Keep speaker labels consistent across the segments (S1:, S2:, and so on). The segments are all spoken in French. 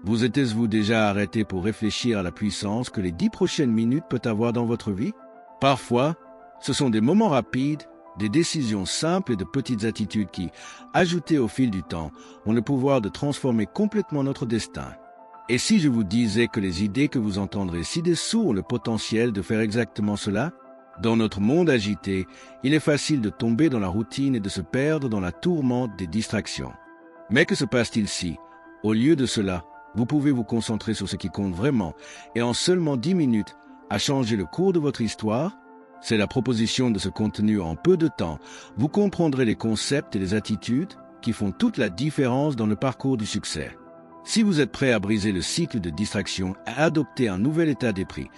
S1: Vous êtes-vous déjà arrêté pour réfléchir à la puissance que les 10 prochaines minutes peuvent avoir dans votre vie? Parfois, ce sont des moments rapides, des décisions simples et de petites attitudes qui, ajoutées au fil du temps, ont le pouvoir de transformer complètement notre destin. Et si je vous disais que les idées que vous entendrez ci-dessous ont le potentiel de faire exactement cela? Dans notre monde agité, il est facile de tomber dans la routine et de se perdre dans la tourmente des distractions. Mais que se passe-t-il si, au lieu de cela, vous pouvez vous concentrer sur ce qui compte vraiment et en seulement 10 minutes, à changer le cours de votre histoire? C'est la proposition de ce contenu en peu de temps. Vous comprendrez les concepts et les attitudes qui font toute la différence dans le parcours du succès. Si vous êtes prêt à briser le cycle de distraction et à adopter un nouvel état d'esprit,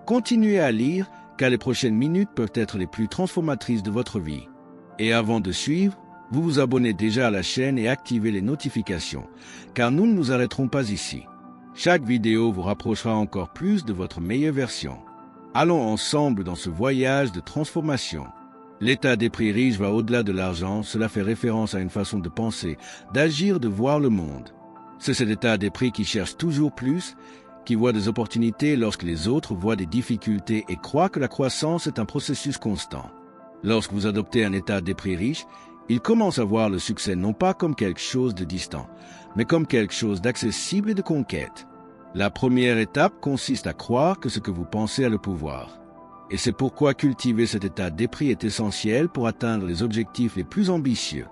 S1: continuez à lire car les prochaines minutes peuvent être les plus transformatrices de votre vie. Et avant de suivre, vous vous abonnez déjà à la chaîne et activez les notifications, car nous ne nous arrêterons pas ici. Chaque vidéo vous rapprochera encore plus de votre meilleure version. Allons ensemble dans ce voyage de transformation. L'état d'esprit riche va au-delà de l'argent, cela fait référence à une façon de penser, d'agir, de voir le monde. C'est cet état d'esprit qui cherche toujours plus, qui voit des opportunités lorsque les autres voient des difficultés et croit que la croissance est un processus constant. Lorsque vous adoptez un état d'esprit riche, il commence à voir le succès non pas comme quelque chose de distant, mais comme quelque chose d'accessible et de conquête. La première étape consiste à croire que ce que vous pensez a le pouvoir. Et c'est pourquoi cultiver cet état d'esprit est essentiel pour atteindre les objectifs les plus ambitieux.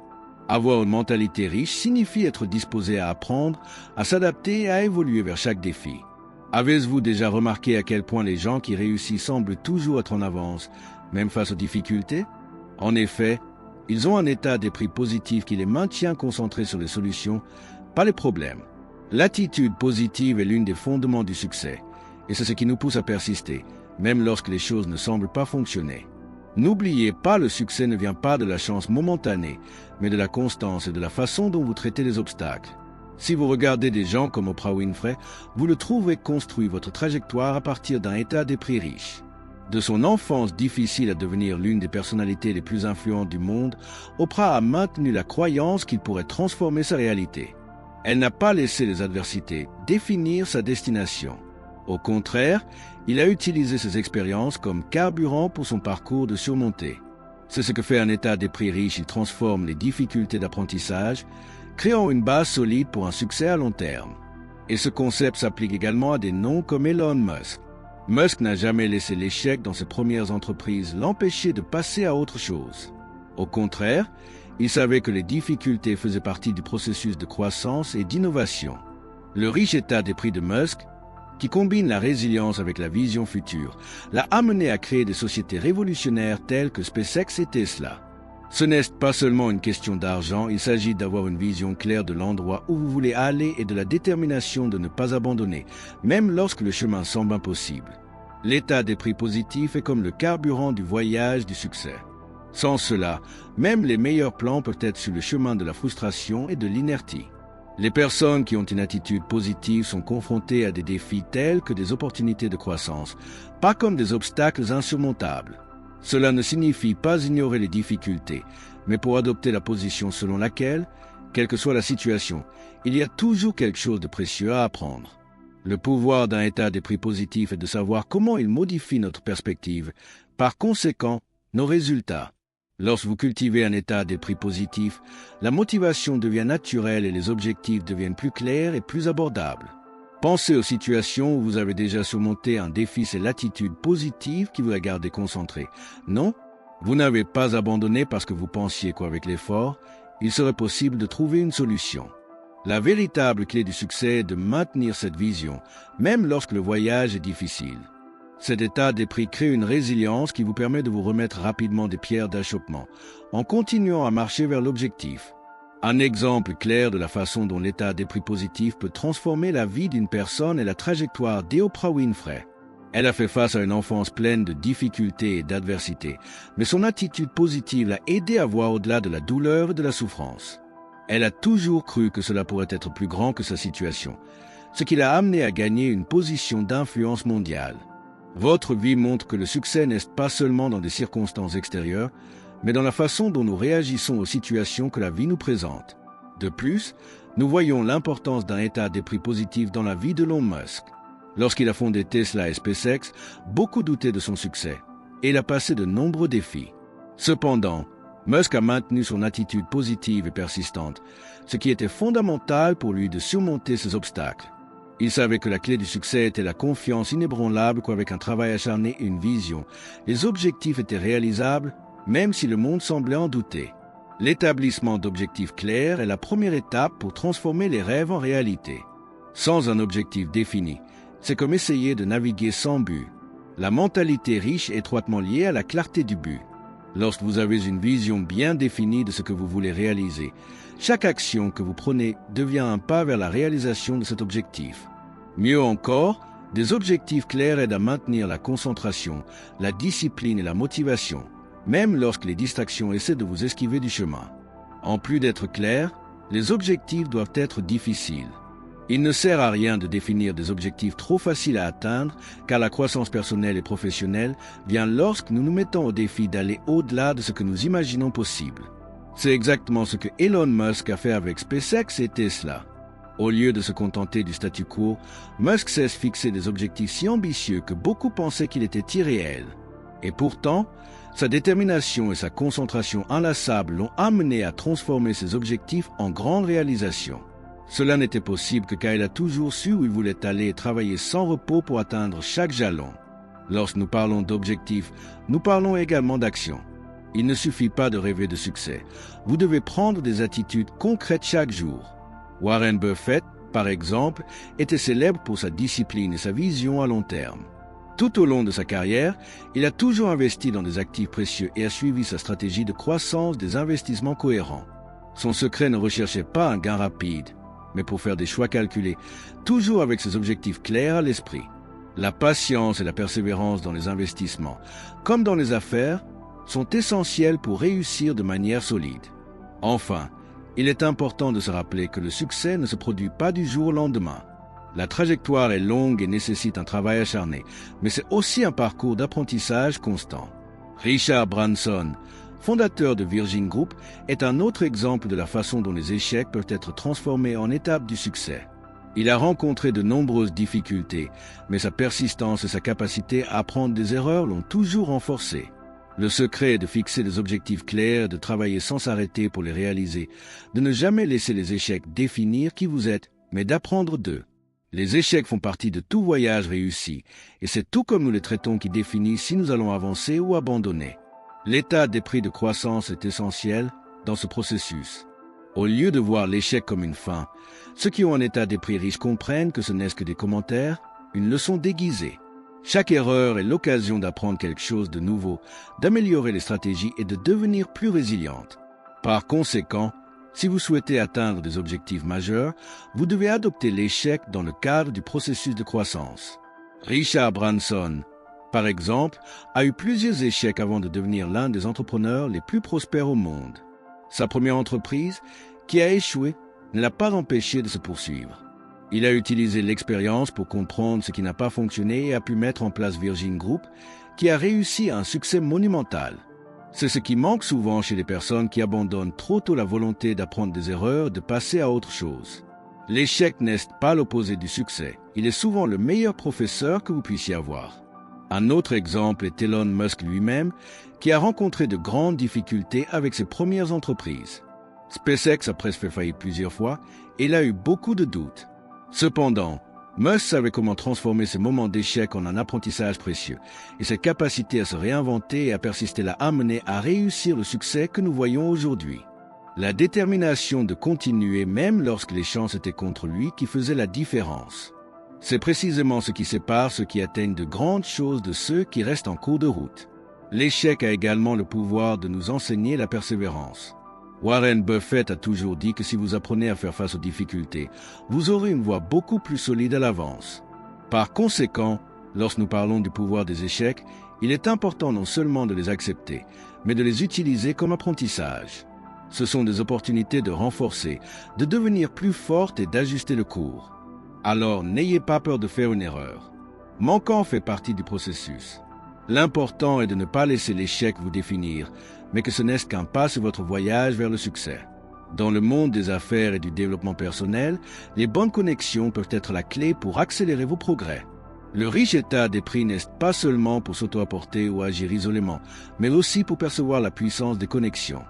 S1: Avoir une mentalité riche signifie être disposé à apprendre, à s'adapter et à évoluer vers chaque défi. Avez-vous déjà remarqué à quel point les gens qui réussissent semblent toujours être en avance, même face aux difficultés? En effet, ils ont un état d'esprit positif qui les maintient concentrés sur les solutions, pas les problèmes. L'attitude positive est l'une des fondements du succès, et c'est ce qui nous pousse à persister, même lorsque les choses ne semblent pas fonctionner. N'oubliez pas, le succès ne vient pas de la chance momentanée, mais de la constance et de la façon dont vous traitez les obstacles. Si vous regardez des gens comme Oprah Winfrey, vous le trouverez construit votre trajectoire à partir d'un état d'esprit riche. De son enfance difficile à devenir l'une des personnalités les plus influentes du monde, Oprah a maintenu la croyance qu'il pourrait transformer sa réalité. Elle n'a pas laissé les adversités définir sa destination. Au contraire, il a utilisé ses expériences comme carburant pour son parcours de surmontée. C'est ce que fait un état d'esprit riche, il transforme les difficultés d'apprentissage, créant une base solide pour un succès à long terme. Et ce concept s'applique également à des noms comme Elon Musk. Musk n'a jamais laissé l'échec dans ses premières entreprises l'empêcher de passer à autre chose. Au contraire, il savait que les difficultés faisaient partie du processus de croissance et d'innovation. Le riche état d'esprit de Musk, qui combine la résilience avec la vision future, l'a amené à créer des sociétés révolutionnaires telles que SpaceX et Tesla. Ce n'est pas seulement une question d'argent, il s'agit d'avoir une vision claire de l'endroit où vous voulez aller et de la détermination de ne pas abandonner, même lorsque le chemin semble impossible. L'état d'esprit positif est comme le carburant du voyage du succès. Sans cela, même les meilleurs plans peuvent être sur le chemin de la frustration et de l'inertie. Les personnes qui ont une attitude positive sont confrontées à des défis tels que des opportunités de croissance, pas comme des obstacles insurmontables. Cela ne signifie pas ignorer les difficultés, mais pour adopter la position selon laquelle, quelle que soit la situation, il y a toujours quelque chose de précieux à apprendre. Le pouvoir d'un état d'esprit positif est de savoir comment il modifie notre perspective, par conséquent, nos résultats. Lorsque vous cultivez un état d'esprit positif, la motivation devient naturelle et les objectifs deviennent plus clairs et plus abordables. Pensez aux situations où vous avez déjà surmonté un défi, c'est l'attitude positive qui vous a gardé concentré. Non, vous n'avez pas abandonné parce que vous pensiez qu'avec l'effort, il serait possible de trouver une solution. La véritable clé du succès est de maintenir cette vision, même lorsque le voyage est difficile. Cet état d'esprit crée une résilience qui vous permet de vous remettre rapidement des pierres d'achoppement, en continuant à marcher vers l'objectif. Un exemple clair de la façon dont l'état d'esprit positif peut transformer la vie d'une personne est la trajectoire d'Oprah Winfrey. Elle a fait face à une enfance pleine de difficultés et d'adversités, mais son attitude positive l'a aidé à voir au-delà de la douleur et de la souffrance. Elle a toujours cru que cela pourrait être plus grand que sa situation, ce qui l'a amené à gagner une position d'influence mondiale. Votre vie montre que le succès n'est pas seulement dans des circonstances extérieures, mais dans la façon dont nous réagissons aux situations que la vie nous présente. De plus, nous voyons l'importance d'un état d'esprit positif dans la vie de Elon Musk. Lorsqu'il a fondé Tesla et SpaceX, beaucoup doutaient de son succès, et il a passé de nombreux défis. Cependant, Musk a maintenu son attitude positive et persistante, ce qui était fondamental pour lui de surmonter ces obstacles. Il savait que la clé du succès était la confiance inébranlable qu'avec un travail acharné et une vision, les objectifs étaient réalisables, même si le monde semblait en douter. L'établissement d'objectifs clairs est la première étape pour transformer les rêves en réalité. Sans un objectif défini, c'est comme essayer de naviguer sans but. La mentalité riche est étroitement liée à la clarté du but. Lorsque vous avez une vision bien définie de ce que vous voulez réaliser, chaque action que vous prenez devient un pas vers la réalisation de cet objectif. Mieux encore, des objectifs clairs aident à maintenir la concentration, la discipline et la motivation, même lorsque les distractions essaient de vous esquiver du chemin. En plus d'être clairs, les objectifs doivent être difficiles. Il ne sert à rien de définir des objectifs trop faciles à atteindre, car la croissance personnelle et professionnelle vient lorsque nous nous mettons au défi d'aller au-delà de ce que nous imaginons possible. C'est exactement ce que Elon Musk a fait avec SpaceX et Tesla. Au lieu de se contenter du statu quo, Musk s'est fixé des objectifs si ambitieux que beaucoup pensaient qu'il était irréel. Et pourtant, sa détermination et sa concentration inlassable l'ont amené à transformer ses objectifs en grandes réalisations. Cela n'était possible que car il a toujours su où il voulait aller et travailler sans repos pour atteindre chaque jalon. Lorsque nous parlons d'objectifs, nous parlons également d'action. Il ne suffit pas de rêver de succès. Vous devez prendre des attitudes concrètes chaque jour. Warren Buffett, par exemple, était célèbre pour sa discipline et sa vision à long terme. Tout au long de sa carrière, il a toujours investi dans des actifs précieux et a suivi sa stratégie de croissance des investissements cohérents. Son secret ne recherchait pas un gain rapide, mais pour faire des choix calculés, toujours avec ses objectifs clairs à l'esprit. La patience et la persévérance dans les investissements, comme dans les affaires, sont essentielles pour réussir de manière solide. Enfin, il est important de se rappeler que le succès ne se produit pas du jour au lendemain. La trajectoire est longue et nécessite un travail acharné, mais c'est aussi un parcours d'apprentissage constant. Richard Branson, fondateur de Virgin Group, est un autre exemple de la façon dont les échecs peuvent être transformés en étapes du succès. Il a rencontré de nombreuses difficultés, mais sa persistance et sa capacité à apprendre des erreurs l'ont toujours renforcé. Le secret est de fixer des objectifs clairs, de travailler sans s'arrêter pour les réaliser, de ne jamais laisser les échecs définir qui vous êtes, mais d'apprendre d'eux. Les échecs font partie de tout voyage réussi, et c'est tout comme nous les traitons qui définit si nous allons avancer ou abandonner. L'état d'esprit de croissance est essentiel dans ce processus. Au lieu de voir l'échec comme une fin, ceux qui ont un état d'esprit riche comprennent que ce n'est que des commentaires, une leçon déguisée. Chaque erreur est l'occasion d'apprendre quelque chose de nouveau, d'améliorer les stratégies et de devenir plus résiliente. Par conséquent, si vous souhaitez atteindre des objectifs majeurs, vous devez adopter l'échec dans le cadre du processus de croissance. Richard Branson, par exemple, a eu plusieurs échecs avant de devenir l'un des entrepreneurs les plus prospères au monde. Sa première entreprise, qui a échoué, ne l'a pas empêché de se poursuivre. Il a utilisé l'expérience pour comprendre ce qui n'a pas fonctionné et a pu mettre en place Virgin Group, qui a réussi à un succès monumental. C'est ce qui manque souvent chez les personnes qui abandonnent trop tôt la volonté d'apprendre des erreurs, de passer à autre chose. L'échec n'est pas l'opposé du succès. Il est souvent le meilleur professeur que vous puissiez avoir. Un autre exemple est Elon Musk lui-même, qui a rencontré de grandes difficultés avec ses premières entreprises. SpaceX a presque fait faillite plusieurs fois et il a eu beaucoup de doutes. Cependant, Musk savait comment transformer ces moments d'échec en un apprentissage précieux, et cette capacité à se réinventer et à persister l'a amené à réussir le succès que nous voyons aujourd'hui. La détermination de continuer même lorsque les chances étaient contre lui qui faisait la différence. C'est précisément ce qui sépare ceux qui atteignent de grandes choses de ceux qui restent en cours de route. L'échec a également le pouvoir de nous enseigner la persévérance. Warren Buffett a toujours dit que si vous apprenez à faire face aux difficultés, vous aurez une voie beaucoup plus solide à l'avance. Par conséquent, lorsque nous parlons du pouvoir des échecs, il est important non seulement de les accepter, mais de les utiliser comme apprentissage. Ce sont des opportunités de renforcer, de devenir plus forte et d'ajuster le cours. Alors n'ayez pas peur de faire une erreur. Manquant fait partie du processus. L'important est de ne pas laisser l'échec vous définir, mais que ce n'est qu'un pas sur votre voyage vers le succès. Dans le monde des affaires et du développement personnel, les bonnes connexions peuvent être la clé pour accélérer vos progrès. Le riche état d'esprit n'est pas seulement pour s'auto-apporter ou agir isolément, mais aussi pour percevoir la puissance des connexions.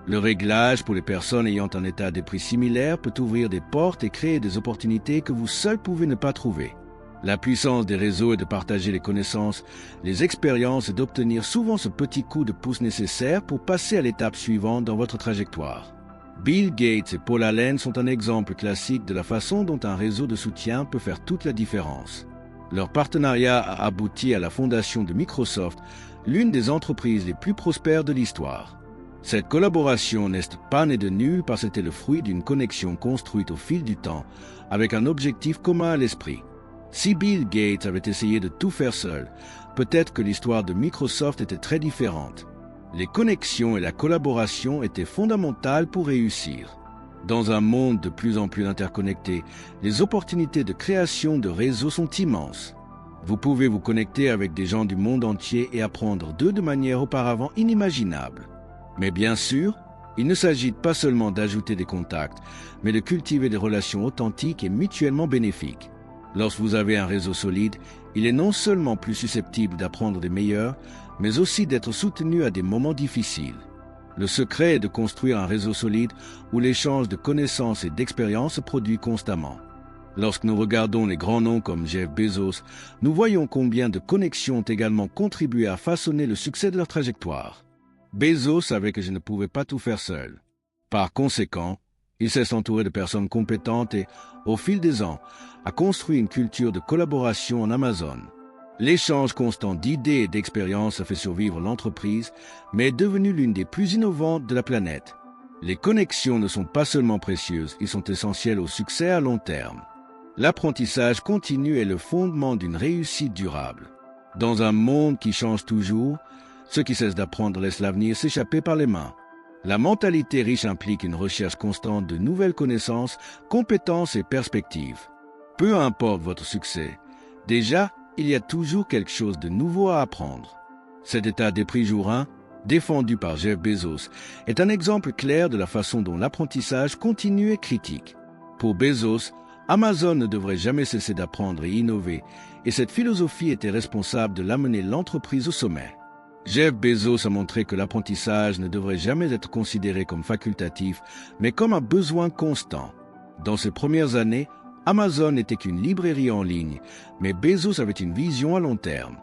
S1: Le réglage pour les personnes ayant un état d'esprit similaire peut ouvrir des portes et créer des opportunités que vous seuls pouvez ne pas trouver. La puissance des réseaux est de partager les connaissances, les expériences et d'obtenir souvent ce petit coup de pouce nécessaire pour passer à l'étape suivante dans votre trajectoire. Bill Gates et Paul Allen sont un exemple classique de la façon dont un réseau de soutien peut faire toute la différence. Leur partenariat a abouti à la fondation de Microsoft, l'une des entreprises les plus prospères de l'histoire. Cette collaboration n'est pas née de nulle parce que c'était le fruit d'une connexion construite au fil du temps, avec un objectif commun à l'esprit. Si Bill Gates avait essayé de tout faire seul, peut-être que l'histoire de Microsoft était très différente. Les connexions et la collaboration étaient fondamentales pour réussir. Dans un monde de plus en plus interconnecté, les opportunités de création de réseaux sont immenses. Vous pouvez vous connecter avec des gens du monde entier et apprendre d'eux de manière auparavant inimaginable. Mais bien sûr, il ne s'agit pas seulement d'ajouter des contacts, mais de cultiver des relations authentiques et mutuellement bénéfiques. Lorsque vous avez un réseau solide, il est non seulement plus susceptible d'apprendre des meilleurs, mais aussi d'être soutenu à des moments difficiles. Le secret est de construire un réseau solide où l'échange de connaissances et d'expériences se produit constamment. Lorsque nous regardons les grands noms comme Jeff Bezos, nous voyons combien de connexions ont également contribué à façonner le succès de leur trajectoire. Bezos savait que je ne pouvais pas tout faire seul. Par conséquent, il s'est entouré de personnes compétentes et, au fil des ans, a construit une culture de collaboration en Amazon. L'échange constant d'idées et d'expériences a fait survivre l'entreprise, mais est devenue l'une des plus innovantes de la planète. Les connexions ne sont pas seulement précieuses, ils sont essentiels au succès à long terme. L'apprentissage continu est le fondement d'une réussite durable. Dans un monde qui change toujours, ceux qui cessent d'apprendre laissent l'avenir s'échapper par les mains. La mentalité riche implique une recherche constante de nouvelles connaissances, compétences et perspectives. Peu importe votre succès, déjà, il y a toujours quelque chose de nouveau à apprendre. Cet état d'esprit jour 1, défendu par Jeff Bezos, est un exemple clair de la façon dont l'apprentissage continu est critique. Pour Bezos, Amazon ne devrait jamais cesser d'apprendre et innover, et cette philosophie était responsable de l'amener l'entreprise au sommet. Jeff Bezos a montré que l'apprentissage ne devrait jamais être considéré comme facultatif, mais comme un besoin constant. Dans ses premières années, Amazon n'était qu'une librairie en ligne, mais Bezos avait une vision à long terme.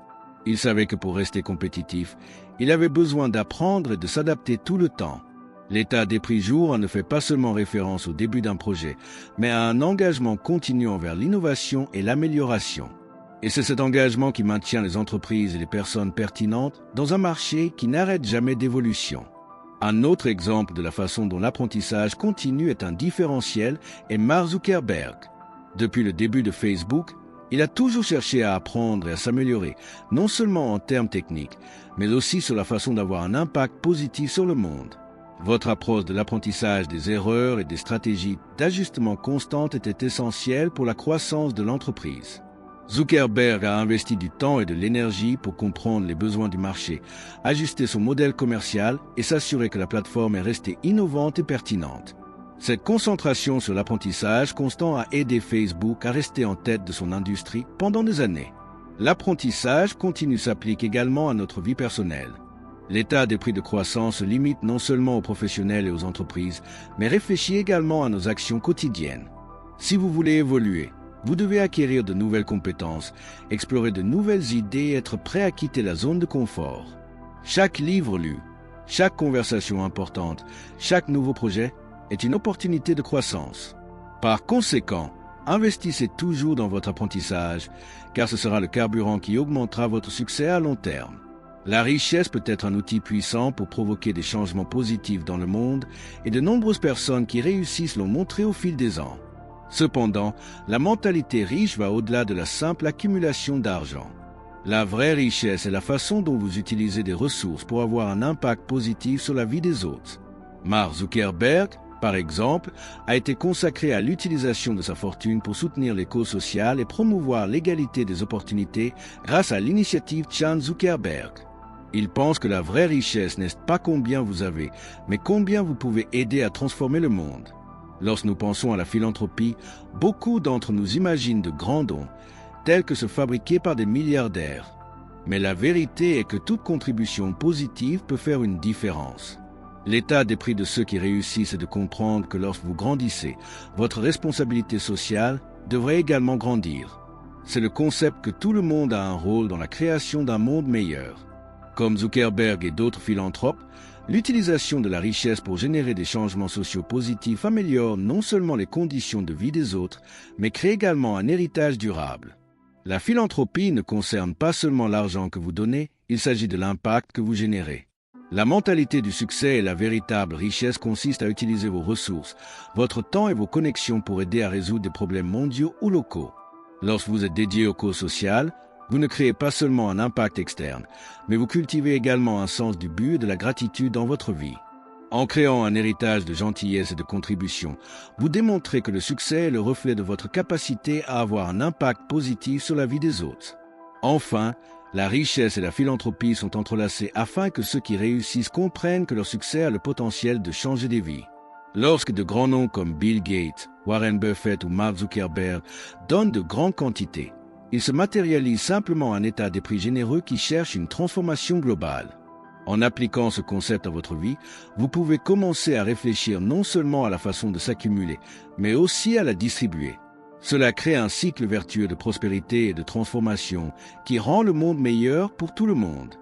S1: Il savait que pour rester compétitif, il avait besoin d'apprendre et de s'adapter tout le temps. L'état d'esprit jour 1 ne fait pas seulement référence au début d'un projet, mais à un engagement continu envers l'innovation et l'amélioration. Et c'est cet engagement qui maintient les entreprises et les personnes pertinentes dans un marché qui n'arrête jamais d'évolution. Un autre exemple de la façon dont l'apprentissage continu est un différentiel est Mark Zuckerberg. Depuis le début de Facebook, il a toujours cherché à apprendre et à s'améliorer, non seulement en termes techniques, mais aussi sur la façon d'avoir un impact positif sur le monde. Votre approche de l'apprentissage des erreurs et des stratégies d'ajustement constantes était essentielle pour la croissance de l'entreprise. Zuckerberg a investi du temps et de l'énergie pour comprendre les besoins du marché, ajuster son modèle commercial et s'assurer que la plateforme est restée innovante et pertinente. Cette concentration sur l'apprentissage constant a aidé Facebook à rester en tête de son industrie pendant des années. L'apprentissage continu s'applique également à notre vie personnelle. L'état d'esprit de croissance se limite non seulement aux professionnels et aux entreprises, mais réfléchit également à nos actions quotidiennes. Si vous voulez évoluer, vous devez acquérir de nouvelles compétences, explorer de nouvelles idées et être prêt à quitter la zone de confort. Chaque livre lu, chaque conversation importante, chaque nouveau projet est une opportunité de croissance. Par conséquent, investissez toujours dans votre apprentissage, car ce sera le carburant qui augmentera votre succès à long terme. La richesse peut être un outil puissant pour provoquer des changements positifs dans le monde, et de nombreuses personnes qui réussissent l'ont montré au fil des ans. Cependant, la mentalité riche va au-delà de la simple accumulation d'argent. La vraie richesse est la façon dont vous utilisez des ressources pour avoir un impact positif sur la vie des autres. Mark Zuckerberg, par exemple, a été consacré à l'utilisation de sa fortune pour soutenir les causes sociales et promouvoir l'égalité des opportunités grâce à l'initiative Chan Zuckerberg. Ils pensent que la vraie richesse n'est pas combien vous avez, mais combien vous pouvez aider à transformer le monde. Lorsque nous pensons à la philanthropie, beaucoup d'entre nous imaginent de grands dons, tels que ceux fabriqués par des milliardaires. Mais la vérité est que toute contribution positive peut faire une différence. L'état d'esprit de ceux qui réussissent est de comprendre que lorsque vous grandissez, votre responsabilité sociale devrait également grandir. C'est le concept que tout le monde a un rôle dans la création d'un monde meilleur. Comme Zuckerberg et d'autres philanthropes, l'utilisation de la richesse pour générer des changements sociaux positifs améliore non seulement les conditions de vie des autres, mais crée également un héritage durable. La philanthropie ne concerne pas seulement l'argent que vous donnez, il s'agit de l'impact que vous générez. La mentalité du succès et la véritable richesse consiste à utiliser vos ressources, votre temps et vos connexions pour aider à résoudre des problèmes mondiaux ou locaux. Lorsque vous êtes dédié aux causes sociales, vous ne créez pas seulement un impact externe, mais vous cultivez également un sens du but et de la gratitude dans votre vie. En créant un héritage de gentillesse et de contribution, vous démontrez que le succès est le reflet de votre capacité à avoir un impact positif sur la vie des autres. Enfin, la richesse et la philanthropie sont entrelacées afin que ceux qui réussissent comprennent que leur succès a le potentiel de changer des vies. Lorsque de grands noms comme Bill Gates, Warren Buffett ou Mark Zuckerberg donnent de grandes quantités, ils se matérialisent simplement un état d'esprit généreux qui cherche une transformation globale. En appliquant ce concept à votre vie, vous pouvez commencer à réfléchir non seulement à la façon de s'accumuler, mais aussi à la distribuer. Cela crée un cycle vertueux de prospérité et de transformation qui rend le monde meilleur pour tout le monde.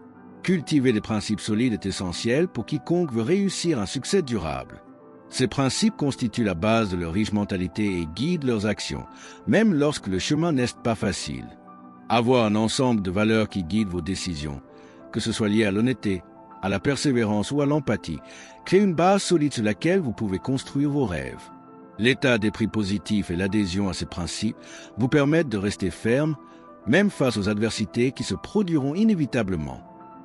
S1: Cultiver des principes solides est essentiel pour quiconque veut réussir un succès durable. Ces principes constituent la base de leur riche mentalité et guident leurs actions, même lorsque le chemin n'est pas facile. Avoir un ensemble de valeurs qui guident vos décisions, que ce soit lié à l'honnêteté, à la persévérance ou à l'empathie, crée une base solide sur laquelle vous pouvez construire vos rêves. L'état d'esprit positif et l'adhésion à ces principes vous permettent de rester ferme, même face aux adversités qui se produiront inévitablement.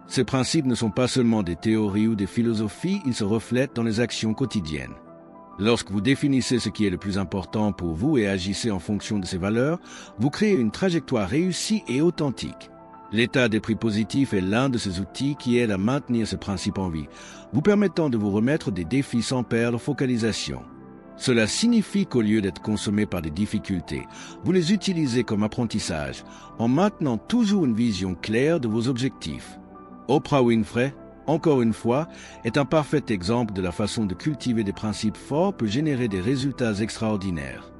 S1: Ces principes ne sont pas seulement des théories ou des philosophies, ils se reflètent dans les actions quotidiennes. Lorsque vous définissez ce qui est le plus important pour vous et agissez en fonction de ces valeurs, vous créez une trajectoire réussie et authentique. L'état d'esprit positif est l'un de ces outils qui aident à maintenir ces principes en vie, vous permettant de vous remettre des défis sans perdre focalisation. Cela signifie qu'au lieu d'être consommé par des difficultés, vous les utilisez comme apprentissage, en maintenant toujours une vision claire de vos objectifs. Oprah Winfrey, encore une fois, est un parfait exemple de la façon de cultiver des principes forts peut générer des résultats extraordinaires.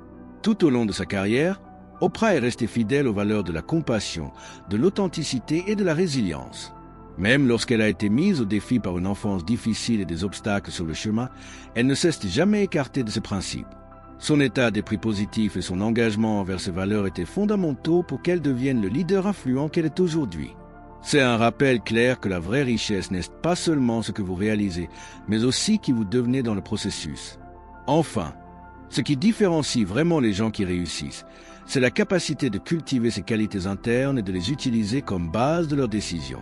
S1: Tout au long de sa carrière, Oprah est restée fidèle aux valeurs de la compassion, de l'authenticité et de la résilience. Même lorsqu'elle a été mise au défi par une enfance difficile et des obstacles sur le chemin, elle ne s'est jamais écartée de ses principes. Son état d'esprit positif et son engagement envers ses valeurs étaient fondamentaux pour qu'elle devienne le leader influent qu'elle est aujourd'hui. C'est un rappel clair que la vraie richesse n'est pas seulement ce que vous réalisez, mais aussi qui vous devenez dans le processus. Enfin, ce qui différencie vraiment les gens qui réussissent, c'est la capacité de cultiver ces qualités internes et de les utiliser comme base de leurs décisions.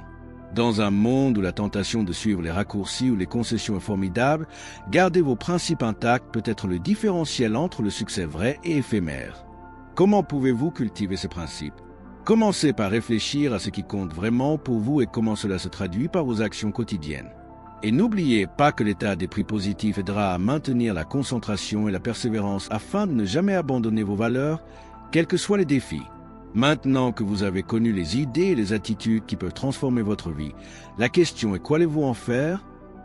S1: Dans un monde où la tentation de suivre les raccourcis ou les concessions est formidable, garder vos principes intacts peut être le différentiel entre le succès vrai et éphémère. Comment pouvez-vous cultiver ces principes? Commencez par réfléchir à ce qui compte vraiment pour vous et comment cela se traduit par vos actions quotidiennes. Et n'oubliez pas que l'état d'esprit positif aidera à maintenir la concentration et la persévérance afin de ne jamais abandonner vos valeurs, quels que soient les défis. Maintenant que vous avez connu les idées et les attitudes qui peuvent transformer votre vie, la question est qu'allez-vous en faire?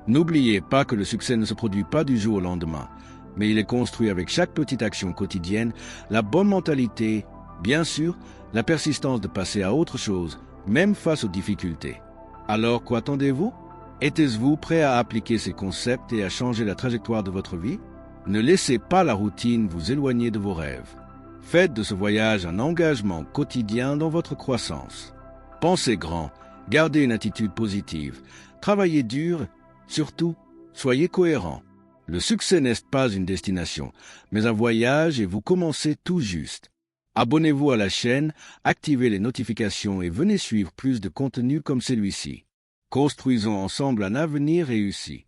S1: N'oubliez pas que le succès ne se produit pas du jour au lendemain, mais il est construit avec chaque petite action quotidienne, la bonne mentalité, bien sûr, la persistance de passer à autre chose, même face aux difficultés. Alors, qu'attendez-vous? Êtes-vous prêt à appliquer ces concepts et à changer la trajectoire de votre vie? Ne laissez pas la routine vous éloigner de vos rêves. Faites de ce voyage un engagement quotidien dans votre croissance. Pensez grand, gardez une attitude positive, travaillez dur, surtout, soyez cohérent. Le succès n'est pas une destination, mais un voyage et vous commencez tout juste. Abonnez-vous à la chaîne, activez les notifications et venez suivre plus de contenu comme celui-ci. Construisons ensemble un avenir réussi.